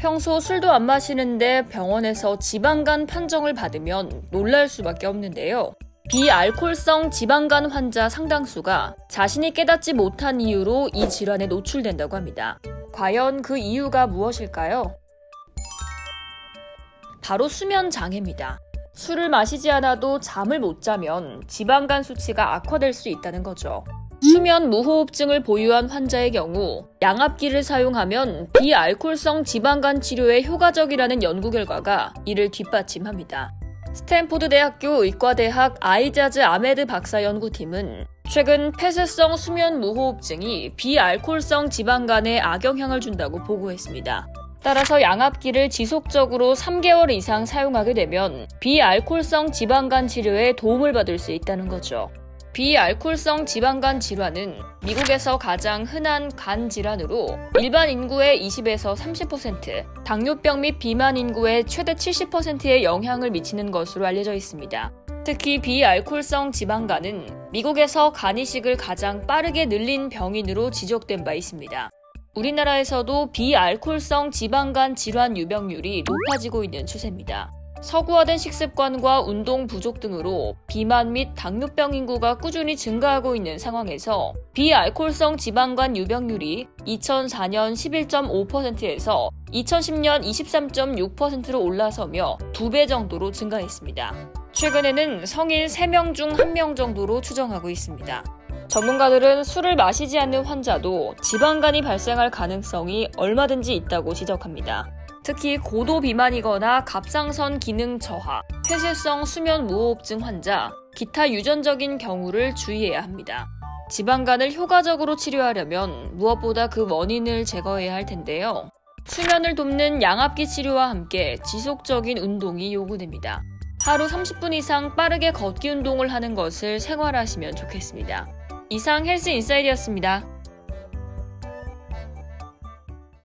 평소 술도 안 마시는데 병원에서 지방간 판정을 받으면 놀랄 수밖에 없는데요. 비알코올성 지방간 환자 상당수가 자신이 깨닫지 못한 이유로 이 질환에 노출된다고 합니다. 과연 그 이유가 무엇일까요? 바로 수면 장애입니다. 술을 마시지 않아도 잠을 못 자면 지방간 수치가 악화될 수 있다는 거죠. 수면 무호흡증을 보유한 환자의 경우 양압기를 사용하면 비알코올성 지방간 치료에 효과적이라는 연구 결과가 이를 뒷받침합니다. 스탠포드 대학교 의과대학 아이자즈 아메드 박사 연구팀은 최근 폐쇄성 수면 무호흡증이 비알코올성 지방간에 악영향을 준다고 보고했습니다. 따라서 양압기를 지속적으로 3개월 이상 사용하게 되면 비알코올성 지방간 치료에 도움을 받을 수 있다는 거죠. 비알코올성 지방간 질환은 미국에서 가장 흔한 간 질환으로 일반 인구의 20에서 30%, 당뇨병 및 비만 인구의 최대 70%에 영향을 미치는 것으로 알려져 있습니다. 특히 비알코올성 지방간은 미국에서 간 이식을 가장 빠르게 늘린 병인으로 지적된 바 있습니다. 우리나라에서도 비알코올성 지방간 질환 유병률이 높아지고 있는 추세입니다. 서구화된 식습관과 운동 부족 등으로 비만 및 당뇨병 인구가 꾸준히 증가하고 있는 상황에서 비알코올성 지방간 유병률이 2004년 11.5%에서 2010년 23.6%로 올라서며 2배 정도로 증가했습니다. 최근에는 성인 3명 중 1명 정도로 추정하고 있습니다. 전문가들은 술을 마시지 않는 환자도 지방간이 발생할 가능성이 얼마든지 있다고 지적합니다. 특히 고도 비만이거나 갑상선 기능 저하, 폐쇄성 수면 무호흡증 환자, 기타 유전적인 경우를 주의해야 합니다. 지방간을 효과적으로 치료하려면 무엇보다 그 원인을 제거해야 할 텐데요. 수면을 돕는 양압기 치료와 함께 지속적인 운동이 요구됩니다. 하루 30분 이상 빠르게 걷기 운동을 하는 것을 생활하시면 좋겠습니다. 이상 헬스 인사이드였습니다.